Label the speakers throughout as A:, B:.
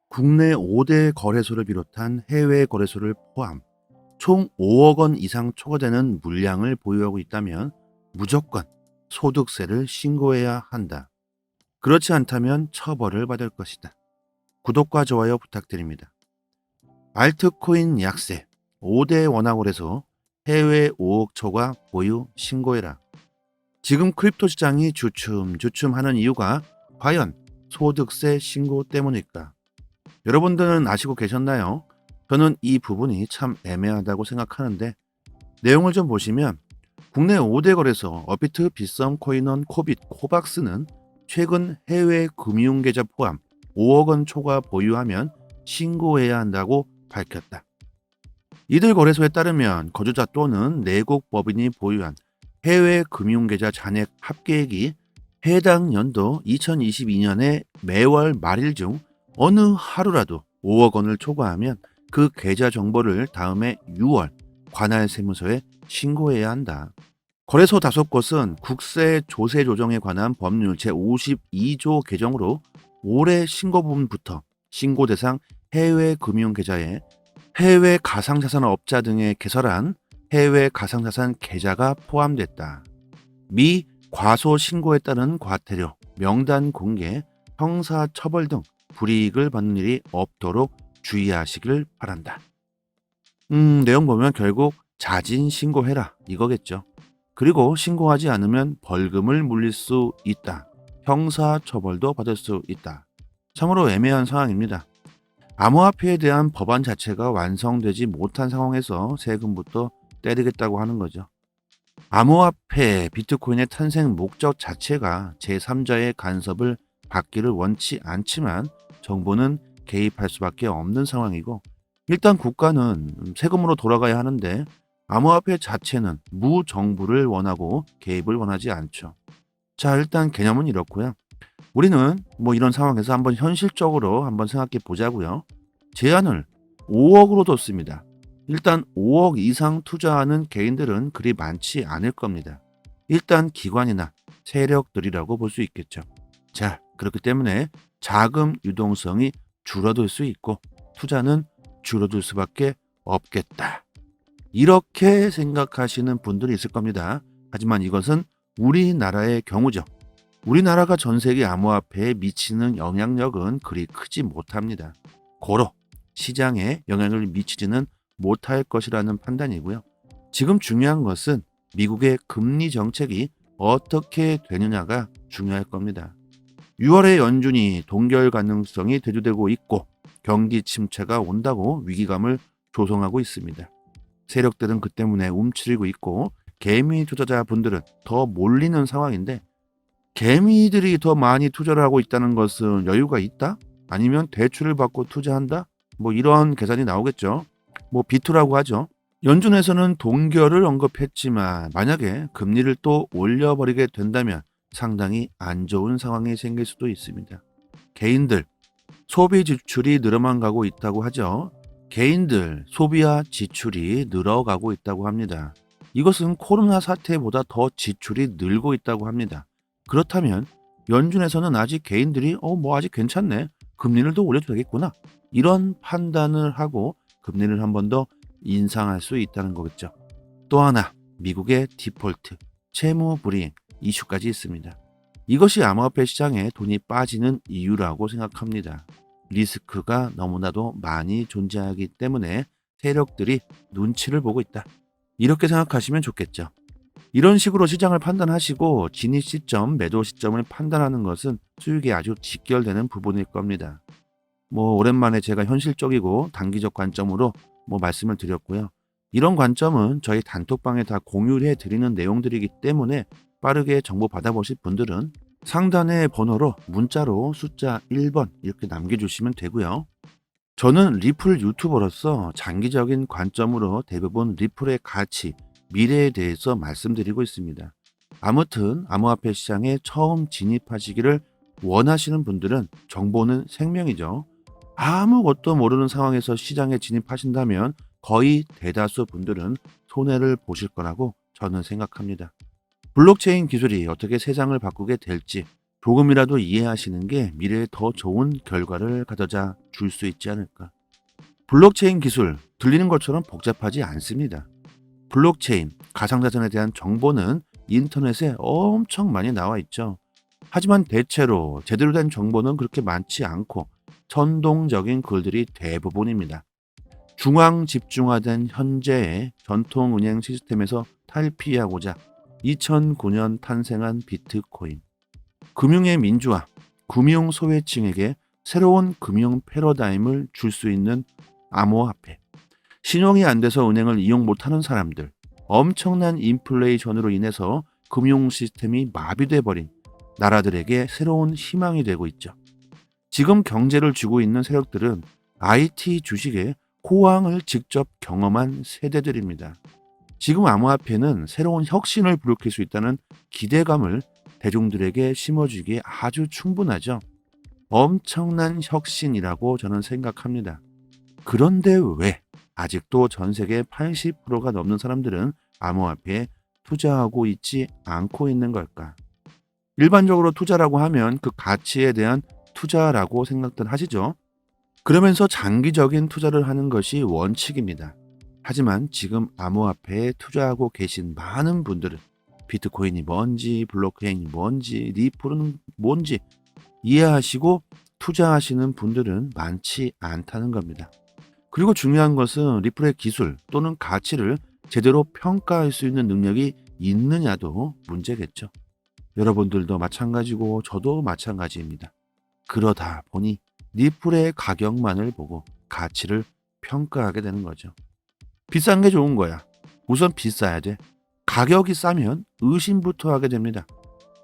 A: 국내 5대 거래소를 비롯한 해외 거래소를 포함 총 5억 원 이상 초과되는 물량을 보유하고 있다면 무조건 소득세를 신고해야 한다. 그렇지 않다면 처벌을 받을 것이다. 구독과 좋아요 부탁드립니다. 알트코인 약세 5대 원화거래소 해외 5억 초과 보유 신고해라. 지금 크립토 시장이 주춤주춤하는 이유가 과연 소득세 신고 때문일까? 여러분들은 아시고 계셨나요? 저는 이 부분이 참 애매하다고 생각하는데 내용을 좀 보시면 국내 5대 거래소 업비트, 빗썸, 코인원, 코빗, 코박스는 최근 해외 금융계좌 포함 5억 원 초과 보유하면 신고해야 한다고 밝혔다. 이들 거래소에 따르면 거주자 또는 내국 법인이 보유한 해외 금융계좌 잔액 합계액이 해당 연도 2022년의 매월 말일 중 어느 하루라도 5억 원을 초과하면 그 계좌 정보를 다음해 6월 관할세무서에 신고해야 한다. 거래소 5곳은 국세 조세 조정에 관한 법률 제52조 개정으로 올해 신고분부터 신고 대상 해외 금융계좌에 해외 가상자산 업자 등에 개설한 해외 가상자산 계좌가 포함됐다. 미 과소 신고에 따른 과태료, 명단 공개, 형사처벌 등 불이익을 받는 일이 없도록 주의하시길 바란다. 내용 보면 결국 자진 신고해라 이거겠죠. 그리고 신고하지 않으면 벌금을 물릴 수 있다. 형사처벌도 받을 수 있다. 참으로 애매한 상황입니다. 암호화폐에 대한 법안 자체가 완성되지 못한 상황에서 세금부터 때리겠다고 하는 거죠. 암호화폐, 비트코인의 탄생 목적 자체가 제3자의 간섭을 받기를 원치 않지만 정부는 개입할 수밖에 없는 상황이고 일단 국가는 세금으로 돌아가야 하는데 암호화폐 자체는 무정부를 원하고 개입을 원하지 않죠. 자, 일단 개념은 이렇고요. 우리는 이런 상황에서 한번 현실적으로 한번 생각해 보자고요. 제한을 5억으로 뒀습니다. 일단 5억 이상 투자하는 개인들은 그리 많지 않을 겁니다. 일단 기관이나 세력들이라고 볼 수 있겠죠. 자, 그렇기 때문에 자금 유동성이 줄어들 수 있고 투자는 줄어들 수밖에 없겠다. 이렇게 생각하시는 분들이 있을 겁니다. 하지만 이것은 우리나라의 경우죠. 우리나라가 전 세계 암호화폐에 미치는 영향력은 그리 크지 못합니다. 고로 시장에 영향을 미치지는 못할 것이라는 판단이고요. 지금 중요한 것은 미국의 금리 정책이 어떻게 되느냐가 중요할 겁니다. 6월의 연준이 동결 가능성이 대두되고 있고 경기 침체가 온다고 위기감을 조성하고 있습니다. 세력들은 그 때문에 움츠리고 있고 개미 투자자분들은 더 몰리는 상황인데 개미들이 더 많이 투자를 하고 있다는 것은 여유가 있다? 아니면 대출을 받고 투자한다? 이런 계산이 나오겠죠. 비투라고 하죠. 연준에서는 동결을 언급했지만 만약에 금리를 또 올려버리게 된다면 상당히 안 좋은 상황이 생길 수도 있습니다. 개인들, 소비 지출이 늘어만 가고 있다고 하죠. 개인들, 소비와 지출이 늘어가고 있다고 합니다. 이것은 코로나 사태보다 더 지출이 늘고 있다고 합니다. 그렇다면 연준에서는 아직 개인들이 아직 괜찮네. 금리를 더 올려도 되겠구나. 이런 판단을 하고 금리를 한 번 더 인상할 수 있다는 거겠죠. 또 하나, 미국의 디폴트, 채무 불이행 이슈까지 있습니다. 이것이 암호화폐 시장에 돈이 빠지는 이유라고 생각합니다. 리스크가 너무나도 많이 존재하기 때문에 세력들이 눈치를 보고 있다. 이렇게 생각하시면 좋겠죠. 이런 식으로 시장을 판단하시고 진입 시점, 매도 시점을 판단하는 것은 수익에 아주 직결되는 부분일 겁니다. 오랜만에 제가 현실적이고 단기적 관점으로 말씀을 드렸고요. 이런 관점은 저희 단톡방에 다 공유해 드리는 내용들이기 때문에 빠르게 정보 받아보실 분들은 상단의 번호로 문자로 숫자 1번 이렇게 남겨주시면 되고요. 저는 리플 유튜버로서 장기적인 관점으로 대부분 리플의 가치, 미래에 대해서 말씀드리고 있습니다. 아무튼 암호화폐 시장에 처음 진입하시기를 원하시는 분들은 정보는 생명이죠. 아무것도 모르는 상황에서 시장에 진입하신다면 거의 대다수 분들은 손해를 보실 거라고 저는 생각합니다. 블록체인 기술이 어떻게 세상을 바꾸게 될지 조금이라도 이해하시는 게 미래에 더 좋은 결과를 가져다 줄 수 있지 않을까. 블록체인 기술, 들리는 것처럼 복잡하지 않습니다. 블록체인, 가상자산에 대한 정보는 인터넷에 엄청 많이 나와 있죠. 하지만 대체로 제대로 된 정보는 그렇게 많지 않고 선동적인 글들이 대부분입니다. 중앙 집중화된 현재의 전통은행 시스템에서 탈피하고자 2009년 탄생한 비트코인. 금융의 민주화, 금융 소외층에게 새로운 금융 패러다임을 줄 수 있는 암호화폐. 신용이 안 돼서 은행을 이용 못하는 사람들, 엄청난 인플레이션으로 인해서 금융 시스템이 마비돼 버린 나라들에게 새로운 희망이 되고 있죠. 지금 경제를 쥐고 있는 세력들은 IT 주식의 호황을 직접 경험한 세대들입니다. 지금 암호화폐는 새로운 혁신을 불러일으킬 수 있다는 기대감을 대중들에게 심어주기에 아주 충분하죠. 엄청난 혁신이라고 저는 생각합니다. 그런데 왜 아직도 전 세계 80%가 넘는 사람들은 암호화폐에 투자하고 있지 않고 있는 걸까? 일반적으로 투자라고 하면 그 가치에 대한 투자라고 생각들 하시죠? 그러면서 장기적인 투자를 하는 것이 원칙입니다. 하지만 지금 암호화폐에 투자하고 계신 많은 분들은 비트코인이 뭔지, 블록체인이 뭔지, 리플은 뭔지 이해하시고 투자하시는 분들은 많지 않다는 겁니다. 그리고 중요한 것은 리플의 기술 또는 가치를 제대로 평가할 수 있는 능력이 있느냐도 문제겠죠. 여러분들도 마찬가지고 저도 마찬가지입니다. 그러다 보니 리플의 가격만을 보고 가치를 평가하게 되는 거죠. 비싼 게 좋은 거야. 우선 비싸야 돼. 가격이 싸면 의심부터 하게 됩니다.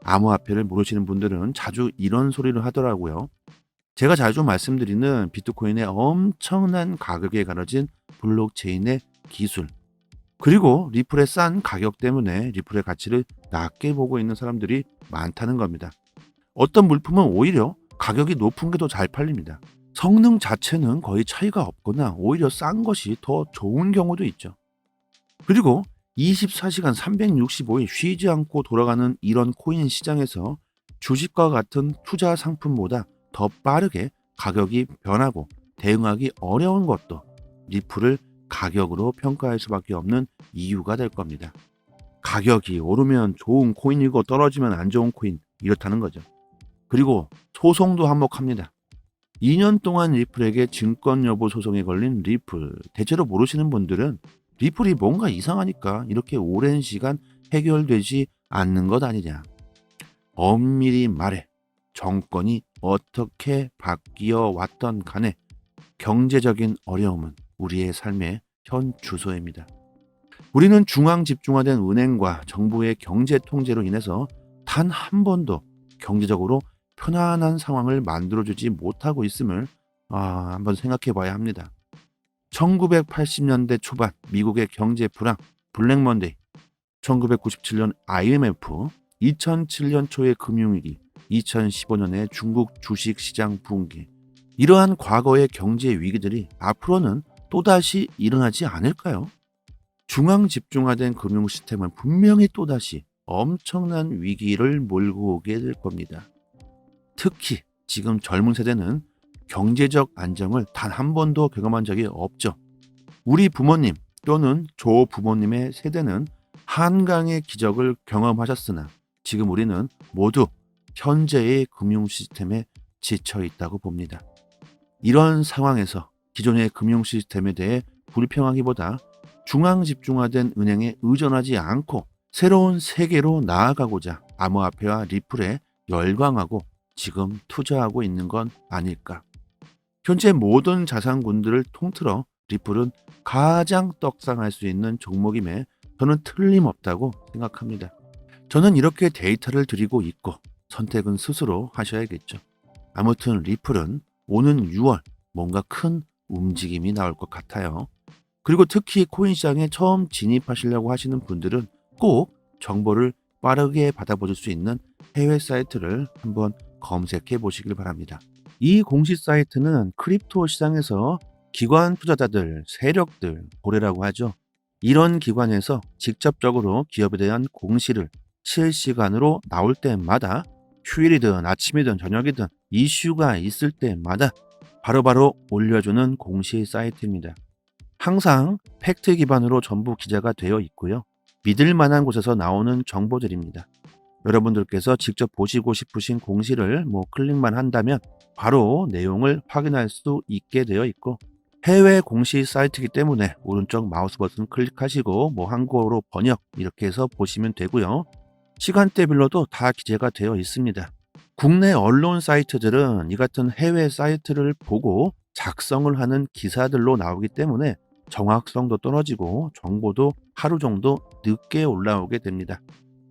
A: 암호화폐를 모르시는 분들은 자주 이런 소리를 하더라고요. 제가 자주 말씀드리는 비트코인의 엄청난 가격에 가려진 블록체인의 기술, 그리고 리플의 싼 가격 때문에 리플의 가치를 낮게 보고 있는 사람들이 많다는 겁니다. 어떤 물품은 오히려 가격이 높은 게 더 잘 팔립니다. 성능 자체는 거의 차이가 없거나 오히려 싼 것이 더 좋은 경우도 있죠. 그리고 24시간 365일 쉬지 않고 돌아가는 이런 코인 시장에서 주식과 같은 투자 상품보다 더 빠르게 가격이 변하고 대응하기 어려운 것도 리플을 가격으로 평가할 수밖에 없는 이유가 될 겁니다. 가격이 오르면 좋은 코인이고 떨어지면 안 좋은 코인, 이렇다는 거죠. 그리고 소송도 한몫합니다. 2년 동안 리플에게 증권 여부 소송에 걸린 리플, 대체로 모르시는 분들은 리플이 뭔가 이상하니까 이렇게 오랜 시간 해결되지 않는 것 아니냐. 엄밀히 말해 정권이 어떻게 바뀌어 왔던 간에 경제적인 어려움은 우리의 삶의 현 주소입니다. 우리는 중앙 집중화된 은행과 정부의 경제 통제로 인해서 단 한 번도 경제적으로 편안한 상황을 만들어주지 못하고 있음을 한번 생각해 봐야 합니다. 1980년대 초반 미국의 경제 불황, 블랙 먼데이, 1997년 IMF, 2007년 초의 금융위기, 2015년의 중국 주식시장 붕괴, 이러한 과거의 경제 위기들이 앞으로는 또다시 일어나지 않을까요? 중앙 집중화된 금융 시스템은 분명히 또다시 엄청난 위기를 몰고 오게 될 겁니다. 특히 지금 젊은 세대는 경제적 안정을 단 한 번도 경험한 적이 없죠. 우리 부모님 또는 조 부모님의 세대는 한강의 기적을 경험하셨으나 지금 우리는 모두 현재의 금융 시스템에 지쳐 있다고 봅니다. 이런 상황에서 기존의 금융 시스템에 대해 불평하기보다 중앙 집중화된 은행에 의존하지 않고 새로운 세계로 나아가고자 암호화폐와 리플에 열광하고 지금 투자하고 있는 건 아닐까. 현재 모든 자산군들을 통틀어 리플은 가장 떡상할 수 있는 종목임에 저는 틀림없다고 생각합니다. 저는 이렇게 데이터를 드리고 있고 선택은 스스로 하셔야겠죠. 아무튼 리플은 오는 6월 뭔가 큰 움직임이 나올 것 같아요. 그리고 특히 코인 시장에 처음 진입하시려고 하시는 분들은 꼭 정보를 빠르게 받아보실 수 있는 해외 사이트를 한번 검색해 보시길 바랍니다. 이 공식 사이트는 크립토 시장에서 기관 투자자들, 세력들, 고래라고 하죠. 이런 기관에서 직접적으로 기업에 대한 공시를 실시간으로 나올 때마다 휴일이든 아침이든 저녁이든 이슈가 있을 때마다 바로바로 올려주는 공시 사이트입니다. 항상 팩트 기반으로 전부 기재가 되어 있고요. 믿을 만한 곳에서 나오는 정보들입니다. 여러분들께서 직접 보시고 싶으신 공시를 클릭만 한다면 바로 내용을 확인할 수 있게 되어 있고, 해외 공시 사이트이기 때문에 오른쪽 마우스 버튼 클릭하시고 한국어로 번역 이렇게 해서 보시면 되고요. 시간대별로도 다 기재가 되어 있습니다. 국내 언론 사이트들은 이 같은 해외 사이트를 보고 작성을 하는 기사들로 나오기 때문에 정확성도 떨어지고 정보도 하루 정도 늦게 올라오게 됩니다.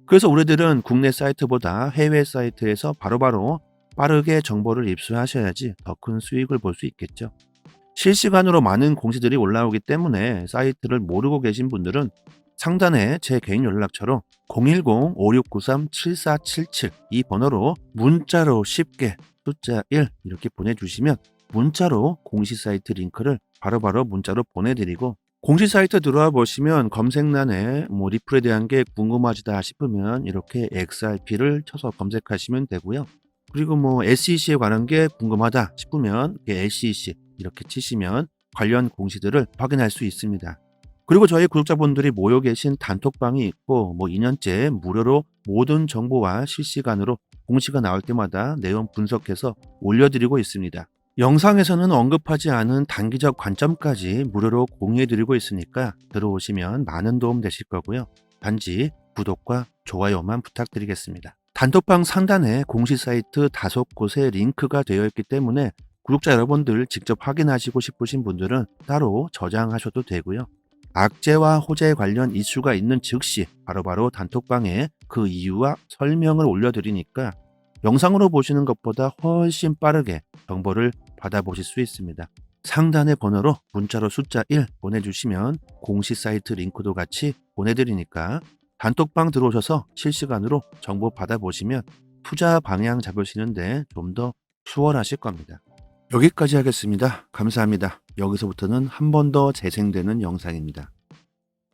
A: 그래서 우리들은 국내 사이트보다 해외 사이트에서 바로바로 빠르게 정보를 입수하셔야지 더 큰 수익을 볼 수 있겠죠. 실시간으로 많은 공시들이 올라오기 때문에 사이트를 모르고 계신 분들은 상단에 제 개인 연락처로 010-5693-7477 이 번호로 문자로 쉽게 숫자 1 이렇게 보내주시면 문자로 공시 사이트 링크를 바로바로 문자로 보내드리고, 공시 사이트 들어와 보시면 검색란에 리플에 대한 게 궁금하시다 싶으면 이렇게 XRP를 쳐서 검색하시면 되고요. 그리고 SEC에 관한 게 궁금하다 싶으면 SEC 이렇게 치시면 관련 공시들을 확인할 수 있습니다. 그리고 저희 구독자분들이 모여 계신 단톡방이 있고 2년째 무료로 모든 정보와 실시간으로 공시가 나올 때마다 내용 분석해서 올려드리고 있습니다. 영상에서는 언급하지 않은 단기적 관점까지 무료로 공유해드리고 있으니까 들어오시면 많은 도움 되실 거고요. 단지 구독과 좋아요만 부탁드리겠습니다. 단톡방 상단에 공시 사이트 5곳의 링크가 되어 있기 때문에 구독자 여러분들 직접 확인하시고 싶으신 분들은 따로 저장하셔도 되고요. 악재와 호재 관련 이슈가 있는 즉시 바로바로 단톡방에 그 이유와 설명을 올려드리니까 영상으로 보시는 것보다 훨씬 빠르게 정보를 받아보실 수 있습니다. 상단의 번호로 문자로 숫자 1 보내주시면 공시 사이트 링크도 같이 보내드리니까 단톡방 들어오셔서 실시간으로 정보 받아보시면 투자 방향 잡으시는데 좀 더 수월하실 겁니다. 여기까지 하겠습니다. 감사합니다. 여기서부터는 한 번 더 재생되는 영상입니다.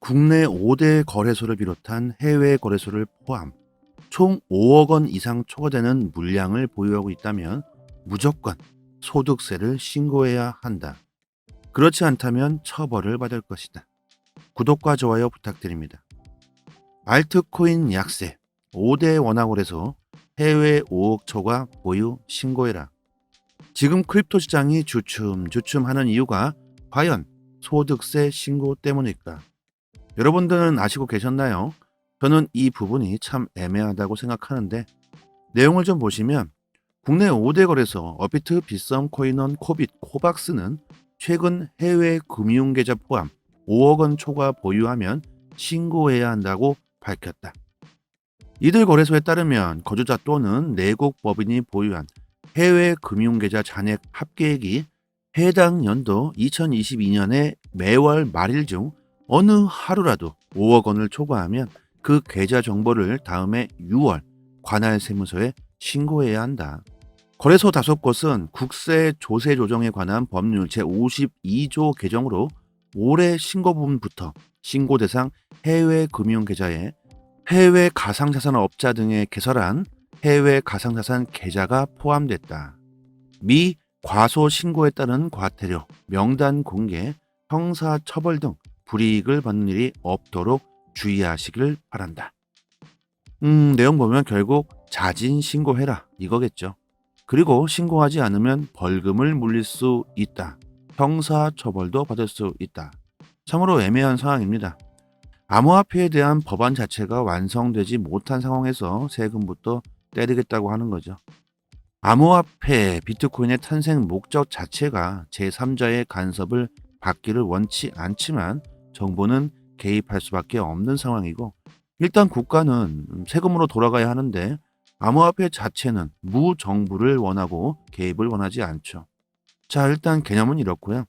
A: 국내 5대 거래소를 비롯한 해외 거래소를 포함 총 5억 원 이상 초과되는 물량을 보유하고 있다면 무조건 소득세를 신고해야 한다. 그렇지 않다면 처벌을 받을 것이다. 구독과 좋아요 부탁드립니다. 알트코인 약세 5대 원화거래소 해외 5억 초과 보유 신고해라. 지금 크립토 시장이 주춤하는 이유가 과연 소득세 신고 때문일까? 여러분들은 아시고 계셨나요? 저는 이 부분이 참 애매하다고 생각하는데, 내용을 좀 보시면 국내 5대 거래소 업비트, 빗썸, 코인원, 코빗, 코박스는 최근 해외 금융계좌 포함 5억 원 초과 보유하면 신고해야 한다고 밝혔다. 이들 거래소에 따르면 거주자 또는 내국 법인이 보유한 해외 금융계좌 잔액 합계액이 해당 연도 2022년의 매월 말일 중 어느 하루라도 5억 원을 초과하면 그 계좌 정보를 다음해 6월 관할세무서에 신고해야 한다. 거래소 5곳은 국세 조세 조정에 관한 법률 제52조 개정으로 올해 신고분부터 신고 대상 해외 금융계좌에 해외 가상자산업자 등에 개설한 해외 가상자산 계좌가 포함됐다. 미 과소 신고에 따른 과태료, 명단 공개, 형사처벌 등 불이익을 받는 일이 없도록 주의하시길 바란다. 내용 보면 결국 자진 신고해라 이거겠죠. 그리고 신고하지 않으면 벌금을 물릴 수 있다. 형사처벌도 받을 수 있다. 참으로 애매한 상황입니다. 암호화폐에 대한 법안 자체가 완성되지 못한 상황에서 세금부터 때리겠다고 하는 거죠. 암호화폐, 비트코인의 탄생 목적 자체가 제3자의 간섭을 받기를 원치 않지만 정부는 개입할 수밖에 없는 상황이고, 일단 국가는 세금으로 돌아가야 하는데 암호화폐 자체는 무정부를 원하고 개입을 원하지 않죠. 자, 일단 개념은 이렇고요.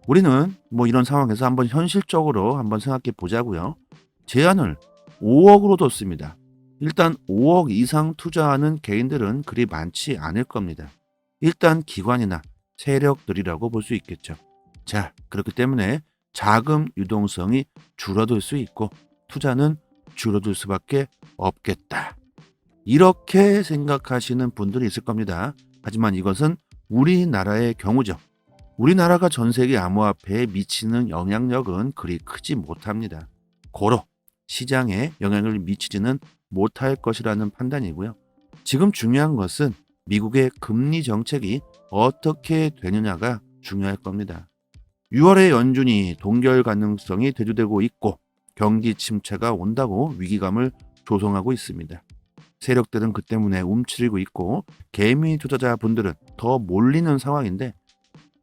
A: 우리는 이런 상황에서 한번 현실적으로 한번 생각해 보자고요. 제한을 5억으로 뒀습니다. 일단 5억 이상 투자하는 개인들은 그리 많지 않을 겁니다. 일단 기관이나 세력들이라고 볼 수 있겠죠. 자, 그렇기 때문에 자금 유동성이 줄어들 수 있고 투자는 줄어들 수밖에 없겠다. 이렇게 생각하시는 분들이 있을 겁니다. 하지만 이것은 우리나라의 경우죠. 우리나라가 전 세계 암호화폐에 미치는 영향력은 그리 크지 못합니다. 고로 시장에 영향을 미치지는 못할 것이라는 판단이고요. 지금 중요한 것은 미국의 금리 정책이 어떻게 되느냐가 중요할 겁니다. 6월의 연준이 동결 가능성이 대두되고 있고 경기 침체가 온다고 위기감을 조성하고 있습니다. 세력들은 그 때문에 움츠리고 있고 개미 투자자분들은 더 몰리는 상황인데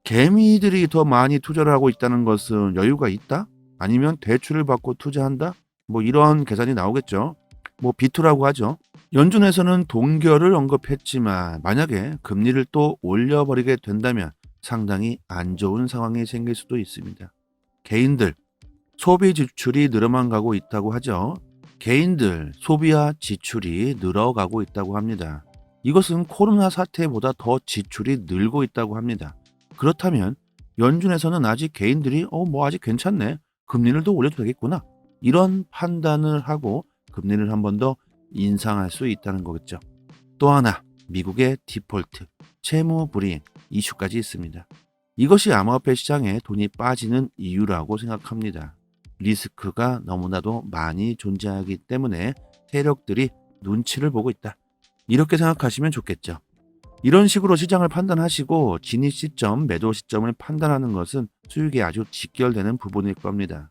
A: 개미들이 더 많이 투자를 하고 있다는 것은 여유가 있다? 아니면 대출을 받고 투자한다? 뭐 이런 계산이 나오겠죠. 뭐 비투라고 하죠. 연준에서는 동결을 언급했지만 만약에 금리를 또 올려버리게 된다면 상당히 안 좋은 상황이 생길 수도 있습니다. 개인들 소비 지출이 늘어만 가고 있다고 하죠. 개인들 소비와 지출이 늘어가고 있다고 합니다. 이것은 코로나 사태보다 더 지출이 늘고 있다고 합니다. 그렇다면 연준에서는 아직 개인들이 뭐 아직 괜찮네. 금리를 더 올려도 되겠구나. 이런 판단을 하고 금리를 한 번 더 인상할 수 있다는 거겠죠. 또 하나 미국의 디폴트, 채무 불이행 이슈까지 있습니다. 이것이 암호화폐 시장에 돈이 빠지는 이유라고 생각합니다. 리스크가 너무나도 많이 존재하기 때문에 세력들이 눈치를 보고 있다. 이렇게 생각하시면 좋겠죠. 이런 식으로 시장을 판단하시고 진입 시점, 매도 시점을 판단하는 것은 수익에 아주 직결되는 부분일 겁니다.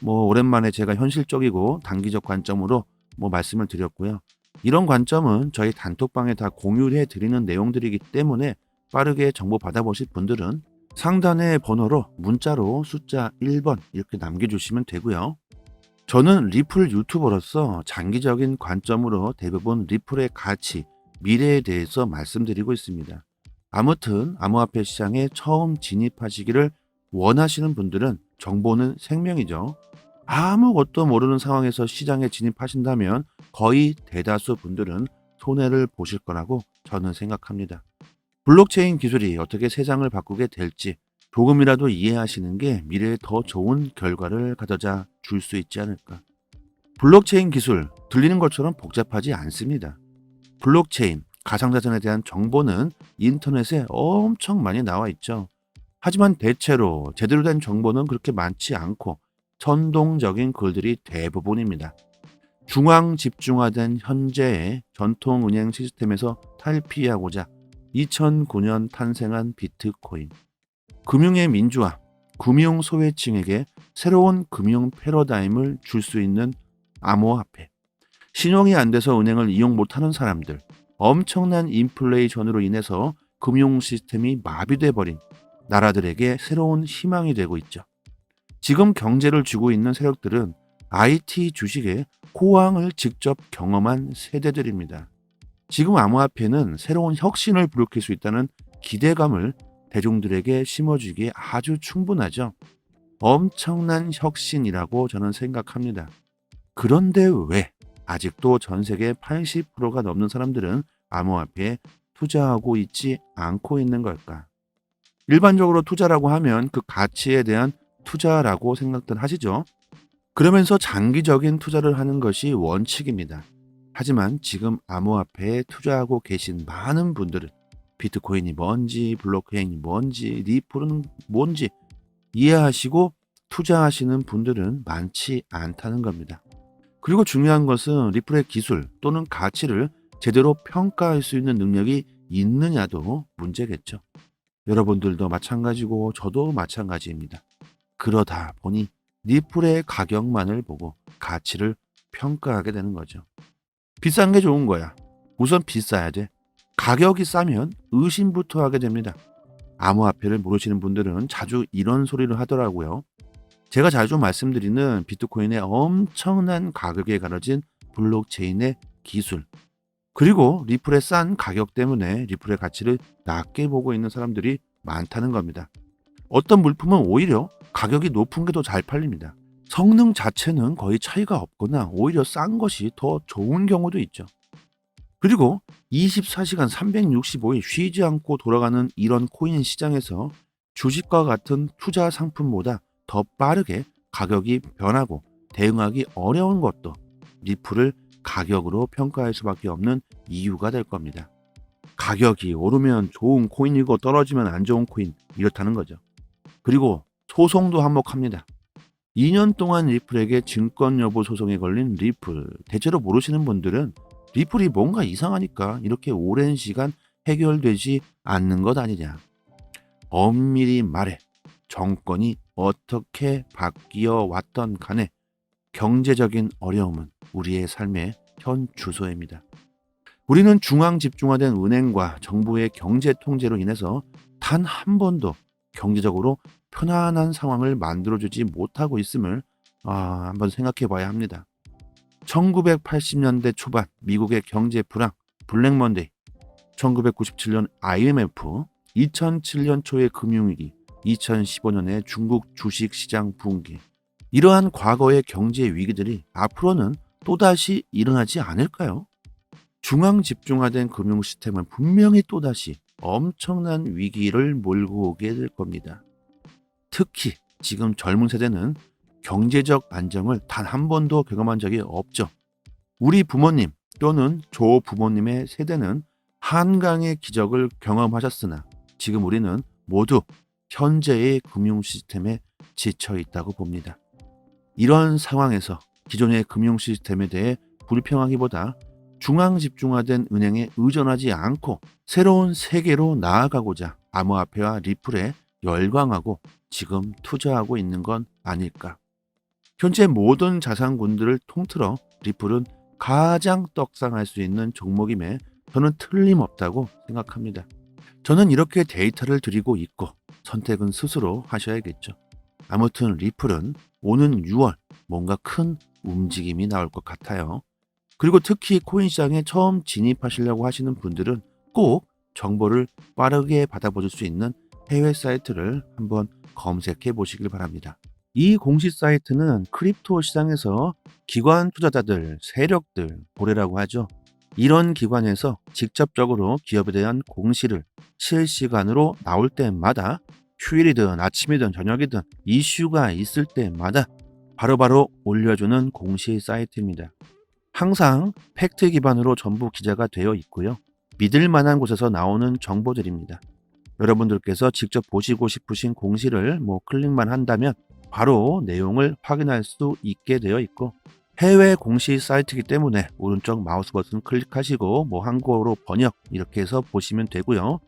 A: 오랜만에 제가 현실적이고 단기적 관점으로 말씀을 드렸고요. 이런 관점은 저희 단톡방에 다 공유해 드리는 내용들이기 때문에 빠르게 정보 받아보실 분들은 상단의 번호로 문자로 숫자 1번 이렇게 남겨주시면 되고요. 저는 리플 유튜버로서 장기적인 관점으로 대부분 리플의 가치, 미래에 대해서 말씀드리고 있습니다. 아무튼 암호화폐 시장에 처음 진입하시기를 원하시는 분들은 정보는 생명이죠. 아무것도 모르는 상황에서 시장에 진입하신다면 거의 대다수 분들은 손해를 보실 거라고 저는 생각합니다. 블록체인 기술이 어떻게 세상을 바꾸게 될지 조금이라도 이해하시는 게 미래에 더 좋은 결과를 가져다 줄 수 있지 않을까. 블록체인 기술 들리는 것처럼 복잡하지 않습니다. 블록체인, 가상자산에 대한 정보는 인터넷에 엄청 많이 나와 있죠. 하지만 대체로 제대로 된 정보는 그렇게 많지 않고 선동적인 글들이 대부분입니다. 중앙 집중화된 현재의 전통 은행 시스템에서 탈피하고자 2009년 탄생한 비트코인. 금융의 민주화, 금융 소외층에게 새로운 금융 패러다임을 줄 수 있는 암호화폐. 신용이 안 돼서 은행을 이용 못하는 사람들, 엄청난 인플레이션으로 인해서 금융 시스템이 마비돼 버린 나라들에게 새로운 희망이 되고 있죠. 지금 경제를 쥐고 있는 세력들은 IT 주식의 호황을 직접 경험한 세대들입니다. 지금 암호화폐는 새로운 혁신을 불러일으킬 수 있다는 기대감을 대중들에게 심어주기에 아주 충분하죠. 엄청난 혁신이라고 저는 생각합니다. 그런데 왜 아직도 전 세계 80%가 넘는 사람들은 암호화폐에 투자하고 있지 않고 있는 걸까? 일반적으로 투자라고 하면 그 가치에 대한 투자라고 생각들 하시죠. 그러면서 장기적인 투자를 하는 것이 원칙입니다. 하지만 지금 암호화폐에 투자하고 계신 많은 분들은 비트코인이 뭔지, 블록체인이 뭔지, 리플은 뭔지 이해하시고 투자하시는 분들은 많지 않다는 겁니다. 그리고 중요한 것은 리플의 기술 또는 가치를 제대로 평가할 수 있는 능력이 있느냐도 문제겠죠. 여러분들도 마찬가지고 저도 마찬가지입니다. 그러다 보니 리플의 가격만을 보고 가치를 평가하게 되는 거죠. 비싼 게 좋은 거야. 우선 비싸야 돼. 가격이 싸면 의심부터 하게 됩니다. 암호화폐를 모르시는 분들은 자주 이런 소리를 하더라고요. 제가 자주 말씀드리는 비트코인의 엄청난 가격에 가려진 블록체인의 기술, 그리고 리플의 싼 가격 때문에 리플의 가치를 낮게 보고 있는 사람들이 많다는 겁니다. 어떤 물품은 오히려 가격이 높은 게 더 잘 팔립니다. 성능 자체는 거의 차이가 없거나 오히려 싼 것이 더 좋은 경우도 있죠. 그리고 24시간 365일 쉬지 않고 돌아가는 이런 코인 시장에서 주식과 같은 투자 상품보다 더 빠르게 가격이 변하고 대응하기 어려운 것도 리플을 가격으로 평가할 수밖에 없는 이유가 될 겁니다. 가격이 오르면 좋은 코인이고 떨어지면 안 좋은 코인, 이렇다는 거죠. 그리고 소송도 한몫합니다. 2년 동안 리플에게 증권 여부 소송에 걸린 리플. 대체로 모르시는 분들은 리플이 뭔가 이상하니까 이렇게 오랜 시간 해결되지 않는 것 아니냐. 엄밀히 말해 정권이 어떻게 바뀌어 왔던 간에 경제적인 어려움은 우리의 삶의 현 주소입니다. 우리는 중앙 집중화된 은행과 정부의 경제 통제로 인해서 단 한 번도 경제적으로 편안한 상황을 만들어주지 못하고 있음을 한번 생각해 봐야 합니다. 1980년대 초반 미국의 경제 불황, 블랙 먼데이, 1997년 IMF, 2007년 초의 금융위기, 2015년의 중국 주식시장 붕괴. 이러한 과거의 경제 위기들이 앞으로는 또다시 일어나지 않을까요? 중앙 집중화된 금융 시스템은 분명히 또다시 엄청난 위기를 몰고 오게 될 겁니다. 특히 지금 젊은 세대는 경제적 안정을 단 한 번도 경험한 적이 없죠. 우리 부모님 또는 조부모님의 세대는 한강의 기적을 경험하셨으나 지금 우리는 모두 현재의 금융 시스템에 지쳐 있다고 봅니다. 이런 상황에서 기존의 금융 시스템에 대해 불평하기보다 중앙 집중화된 은행에 의존하지 않고 새로운 세계로 나아가고자 암호화폐와 리플에 열광하고 지금 투자하고 있는 건 아닐까. 현재 모든 자산군들을 통틀어 리플은 가장 떡상할 수 있는 종목임에 저는 틀림없다고 생각합니다. 저는 이렇게 데이터를 드리고 있고 선택은 스스로 하셔야겠죠. 아무튼 리플은 오는 6월 뭔가 큰 움직임이 나올 것 같아요. 그리고 특히 코인 시장에 처음 진입하시려고 하시는 분들은 꼭 정보를 빠르게 받아보실 수 있는 해외 사이트를 한번 검색해 보시길 바랍니다. 이 공식 사이트는 크립토 시장에서 기관 투자자들, 세력들, 고래라고 하죠. 이런 기관에서 직접적으로 기업에 대한 공시를 실시간으로 나올 때마다 휴일이든 아침이든 저녁이든 이슈가 있을 때마다 바로바로 올려주는 공시 사이트입니다. 항상 팩트 기반으로 전부 기재가 되어 있고요. 믿을 만한 곳에서 나오는 정보들입니다. 여러분들께서 직접 보시고 싶으신 공시를 클릭만 한다면 바로 내용을 확인할 수 있게 되어 있고 해외 공시 사이트이기 때문에 오른쪽 마우스 버튼 클릭하시고 한국어로 번역 이렇게 해서 보시면 되고요.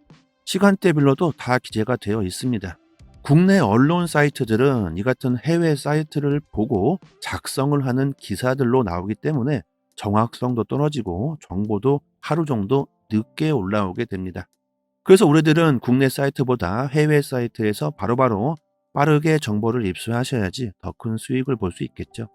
A: 시간대별로도 다 기재가 되어 있습니다. 국내 언론 사이트들은 이 같은 해외 사이트를 보고 작성을 하는 기사들로 나오기 때문에 정확성도 떨어지고 정보도 하루 정도 늦게 올라오게 됩니다. 그래서 우리들은 국내 사이트보다 해외 사이트에서 바로바로 빠르게 정보를 입수하셔야지 더 큰 수익을 볼 수 있겠죠.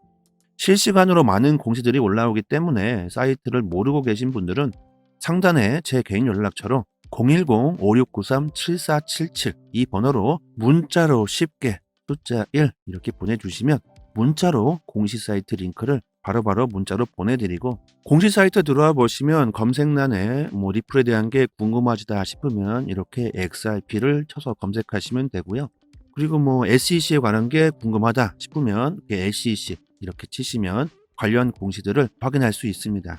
A: 실시간으로 많은 공시들이 올라오기 때문에 사이트를 모르고 계신 분들은 상단에 제 개인 연락처로 010-5693-7477 이 번호로 문자로 쉽게 숫자 1 이렇게 보내주시면 문자로 공시 사이트 링크를 바로바로 문자로 보내드리고 공시 사이트 들어와 보시면 검색란에 리플에 대한 게 궁금하시다 싶으면 이렇게 XRP를 쳐서 검색하시면 되고요. 그리고 SEC에 관한 게 궁금하다 싶으면 SEC 이렇게 치시면 관련 공시들을 확인할 수 있습니다.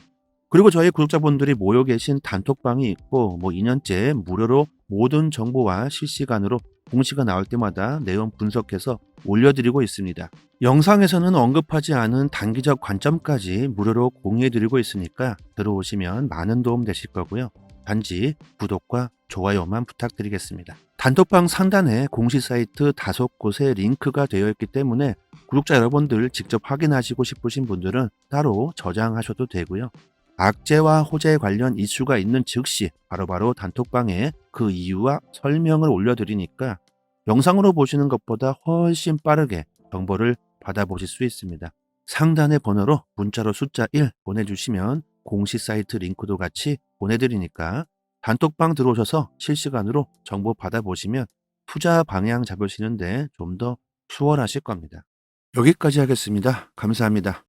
A: 그리고 저희 구독자분들이 모여 계신 단톡방이 있고 2년째 무료로 모든 정보와 실시간으로 공시가 나올 때마다 내용 분석해서 올려드리고 있습니다. 영상에서는 언급하지 않은 단기적 관점까지 무료로 공유해드리고 있으니까 들어오시면 많은 도움 되실 거고요. 단지 구독과 좋아요만 부탁드리겠습니다. 단톡방 상단에 공시 사이트 5곳의 링크가 되어 있기 때문에 구독자 여러분들 직접 확인하시고 싶으신 분들은 따로 저장하셔도 되고요. 악재와 호재 관련 이슈가 있는 즉시 바로바로 단톡방에 그 이유와 설명을 올려드리니까 영상으로 보시는 것보다 훨씬 빠르게 정보를 받아보실 수 있습니다. 상단의 번호로 문자로 숫자 1 보내주시면 공시 사이트 링크도 같이 보내드리니까 단톡방 들어오셔서 실시간으로 정보 받아보시면 투자 방향 잡으시는데 좀 더 수월하실 겁니다. 여기까지 하겠습니다. 감사합니다.